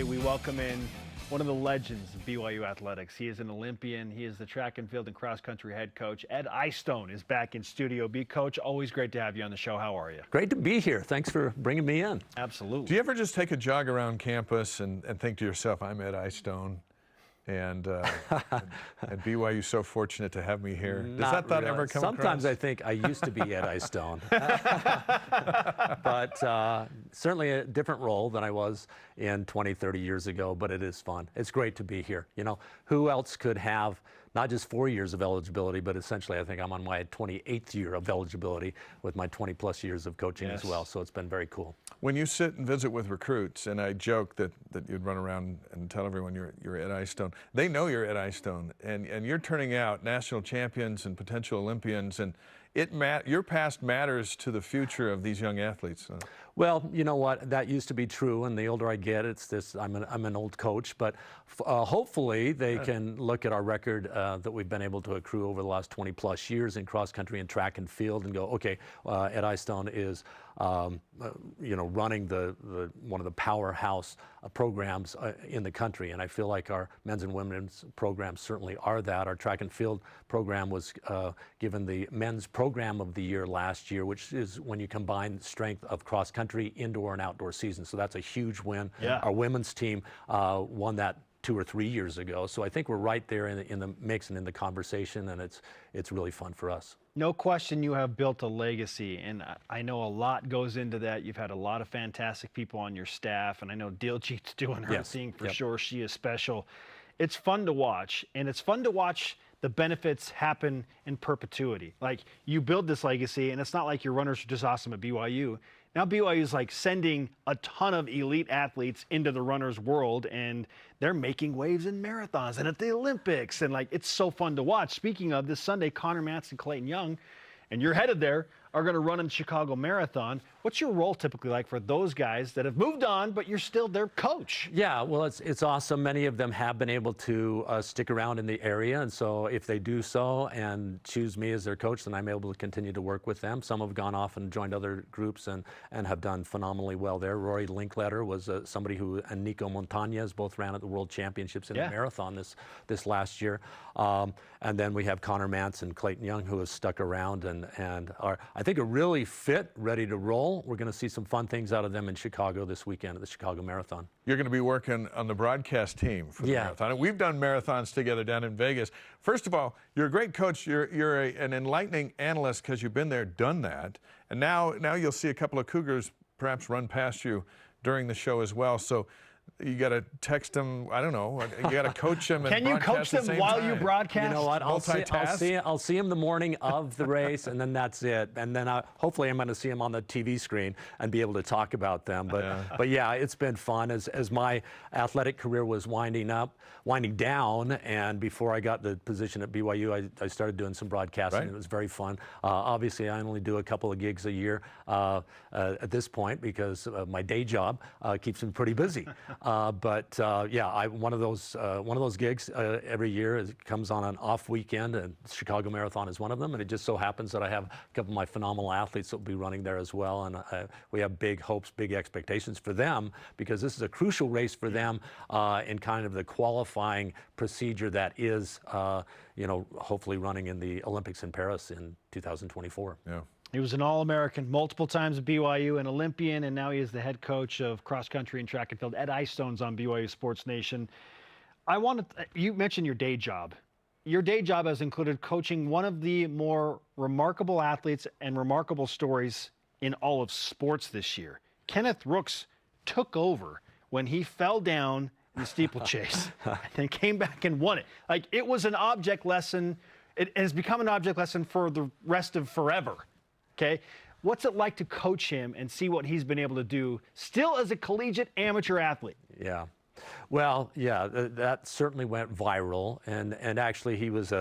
We welcome in one of the legends of BYU athletics. He is an Olympian. He is the track and field and cross country head coach. Ed Eyestone is back in studio. Coach, always great to have you on the show. How are you? Great to be here. Thanks for bringing me in. Absolutely. Do you ever just take a jog around campus and think to yourself, I'm Ed Eyestone, and BYU's so fortunate to have me here? Does that thought ever come Sometimes across? I think I used to be Ed Eyestone. But certainly a different role than I was in 20, 30 years ago, but it is fun. It's great to be here. You know, who else could have not just 4 years of eligibility, but essentially I think I'm on my 28th year of eligibility with my 20-plus years of coaching as well, so it's been very cool. When you sit and visit with recruits, and I joke that you'd run around and tell everyone you're Ed Eyestone, they know you're Ed Eyestone, and you're turning out national champions and potential Olympians, and your past matters to the future of these young athletes. Well, you know what? That used to be true, and the older I get, it's this. I'm an old coach, but hopefully they can look at our record that we've been able to accrue over the last 20-plus years in cross country and track and field, and go, okay, Ed Eyestone is, you know, running one of the powerhouse programs in the country, and I feel like our men's and women's programs certainly are that. Our track and field program was given the men's program of the year last year, which is when you combine strength of cross country, indoor and outdoor season. So that's a huge win. Yeah. Our women's team won that 2 or 3 years ago. So I think we're right there in the mix and in the conversation, and it's really fun for us. No question you have built a legacy, and I know a lot goes into that. You've had a lot of fantastic people on your staff, and I know Diljeet's doing her thing for sure. She is special. It's fun to watch, and it's fun to watch the benefits happen in perpetuity. Like, you build this legacy, and it's not like your runners are just awesome at BYU. Now BYU is like sending a ton of elite athletes into the runners world, and they're making waves in marathons and at the Olympics, and like, it's so fun to watch. Speaking of, this Sunday, Connor Matz and Clayton Young, and you're headed there, are going to run in the Chicago Marathon. What's your role typically like for those guys that have moved on, but you're still their coach? Yeah, well, it's awesome. Many of them have been able to stick around in the area, and so if they do so and choose me as their coach, then I'm able to continue to work with them. Some have gone off and joined other groups and have done phenomenally well there. Rory Linkletter was somebody who, and Nico Montañez both ran at the World Championships in the marathon this last year. And then we have Connor Matz and Clayton Young, who has stuck around and are, I think, are really fit, ready to roll. We're going to see some fun things out of them in Chicago this weekend at the Chicago Marathon. You're going to be working on the broadcast team for the marathon. And we've done marathons together down in Vegas. First of all, you're a great coach. You're an enlightening analyst because you've been there, done that. And now you'll see a couple of Cougars perhaps run past you during the show as well. So you got to text them. I don't know. You got to coach them. And can you coach them while you broadcast? You know what? I'll see them the morning of the race, and then that's it. And then hopefully I'm going to see them on the TV screen and be able to talk about them. But yeah, it's been fun as my athletic career was winding down, and before I got the position at BYU, I started doing some broadcasting. It was very fun. Obviously, I only do a couple of gigs a year at this point because my day job keeps me pretty busy. Yeah, one of those gigs every year. It comes on an off weekend, and Chicago Marathon is one of them. And it just so happens that I have a couple of my phenomenal athletes that will be running there as well. And we have big hopes, big expectations for them, because this is a crucial race for them in kind of the qualifying procedure that is, you know, hopefully running in the Olympics in Paris in 2024. Yeah. He was an All-American multiple times at BYU, an Olympian, and now he is the head coach of cross country and track and field. Ed Eyestone's on BYU Sports Nation. You mentioned your day job. Your day job has included coaching one of the more remarkable athletes and remarkable stories in all of sports this year. Kenneth Rooks took over when he fell down in the steeplechase and then came back and won it. Like, it was an object lesson. It has become an object lesson for the rest of forever. Okay, what's it like to coach him and see what he's been able to do still as a collegiate amateur athlete? Yeah, well, yeah, that certainly went viral, and actually he was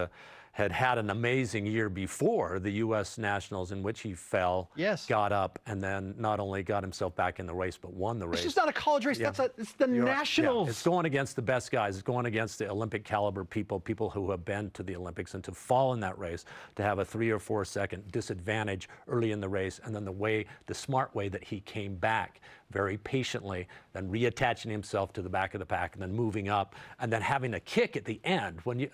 had an amazing year before the U.S. Nationals, in which he fell, got up, and then not only got himself back in the race, but won the race. It's just not a college race. It's the Nationals. Yeah. It's going against the best guys. It's going against the Olympic caliber people who have been to the Olympics, and to fall in that race, to have a 3 or 4 second disadvantage early in the race, and then the smart way that he came back very patiently, then reattaching himself to the back of the pack, and then moving up, and then having a kick at the end. When you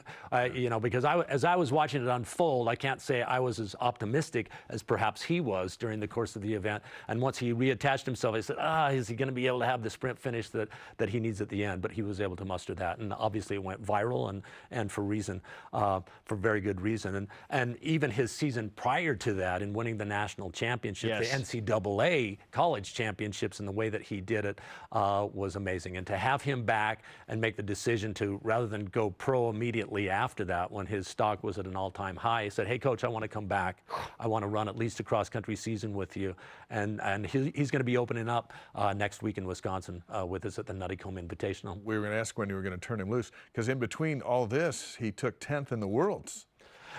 know, because as I was watching it unfold, I can't say I was as optimistic as perhaps he was during the course of the event. And once he reattached himself, I said, is he going to be able to have the sprint finish that he needs at the end? But he was able to muster that, and obviously it went viral, and for very good reason. And even his season prior to that, in winning the national championship, the NCAA college championships, and the way that he did it was amazing. And to have him back and make the decision to, rather than go pro immediately after that, when his stock was at an all-time high, he said, "Hey, Coach, I want to come back. I want to run at least a cross-country season with you." And he's going to be opening up next week in Wisconsin with us at the Nutty Comb Invitational. We were going to ask when you were going to turn him loose, because in between all this, he took 10th in the Worlds.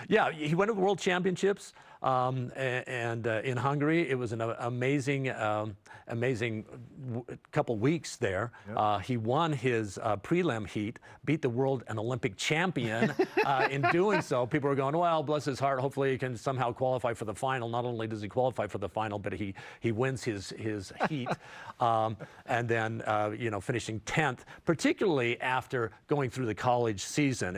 Yeah, he went to the World Championships and in Hungary. It was an amazing couple weeks there. Yep. He won his prelim heat, beat the world and Olympic champion in doing so. People were going, well, bless his heart, hopefully he can somehow qualify for the final. Not only does he qualify for the final, but he wins his heat. And then, you know, finishing 10th, particularly after going through the college season,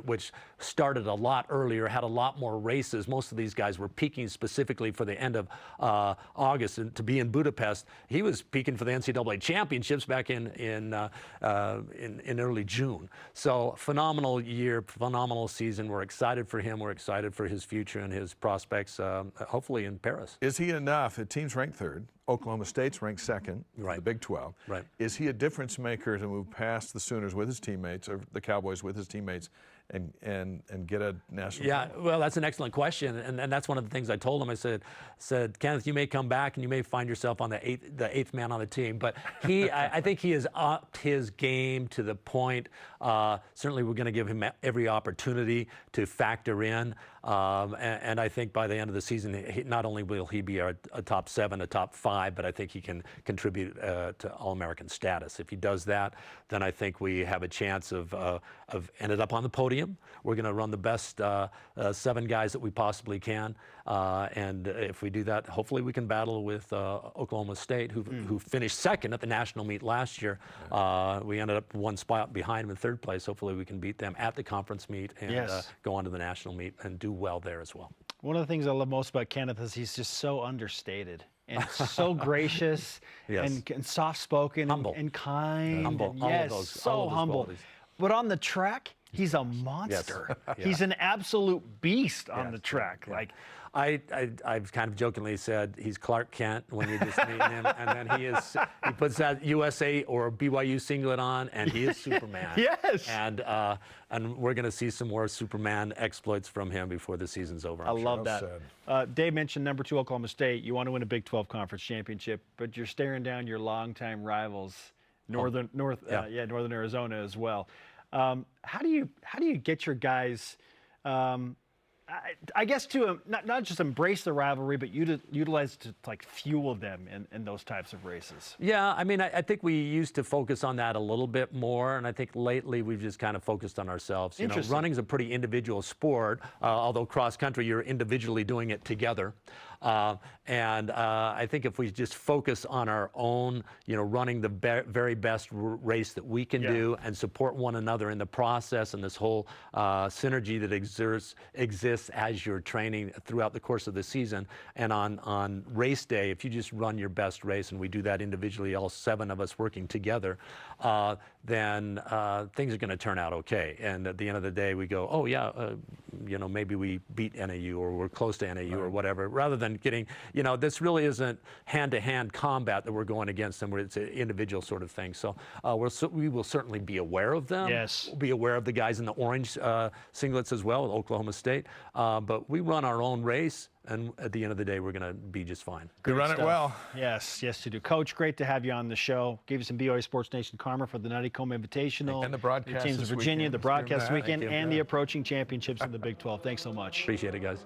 which started a lot earlier, had a lot more races. Most of these guys were peaking specifically for the end of August, and to be in Budapest, he was peaking for the NCAA championships back in early June. So phenomenal year, phenomenal season. We're excited for him. We're excited for his future and his prospects, hopefully in Paris. Is he enough? The team's ranked 3rd. Oklahoma State's ranked 2nd, right. The Big 12. Right. Is he a difference maker to move past the Sooners with his teammates, or the Cowboys with his teammates, and get a national? Yeah, well, that's an excellent question, and that's one of the things I told him. I said, Kenneth, you may come back and you may find yourself on the eighth man on the team, but I think he has upped his game to the point. Certainly, we're going to give him every opportunity to factor in, and I think by the end of the season, not only will he be a top 7, a top 5, but I think he can contribute to All-American status. If he does that, then I think we have a chance of ended up on the podium. We're going to run the best 7 guys that we possibly can, and if we do that, hopefully we can battle with Oklahoma State, who finished 2nd at the national meet last year. We ended up 1 spot behind them in 3rd place. Hopefully we can beat them at the conference meet and go on to the national meet and do well there as well. One of the things I love most about Kenneth is he's just so understated and so gracious and soft-spoken and kind. Humble. And so humble. But on the track, he's a monster. He's an absolute beast on the track. Like, I've kind of jokingly said he's Clark Kent when you just meet him, and then he puts that USA or BYU singlet on, and he is Superman. Yes. And we're going to see some more Superman exploits from him before the season's over. I love that. Dave mentioned number 2 Oklahoma State. You want to win a Big 12 conference championship, but you're staring down your longtime rivals, Northern Arizona as well. How do you get your guys? I guess to not just embrace the rivalry, but utilize to like fuel them in those types of races. Yeah, I mean, I think we used to focus on that a little bit more, and I think lately we've just kind of focused on ourselves. You know, running's a pretty individual sport, although cross country you're individually doing it together. And I think if we just focus on our own, you know, running the very best race that we can do and support one another in the process, and this whole synergy that exists as you're training throughout the course of the season, and on race day, if you just run your best race, and we do that individually, all 7 of us working together, then things are going to turn out okay. And at the end of the day, we go, oh yeah, you know, maybe we beat NAU or we're close to NAU or whatever, rather than getting, you know, this really isn't hand-to-hand combat that we're going against them, where it's an individual sort of thing. So we will certainly be aware of them. Yes. We'll be aware of the guys in the orange singlets as well, Oklahoma State. But we run our own race, and at the end of the day, we're going to be just fine. You run it well. Yes, you do. Coach, great to have you on the show. Give you some BYU Sports Nation karma for the Nutty Comb Invitational. And the broadcast teams this of Virginia, weekend. the broadcast weekend, and the approaching championships in the Big 12. Thanks so much. Appreciate it, guys.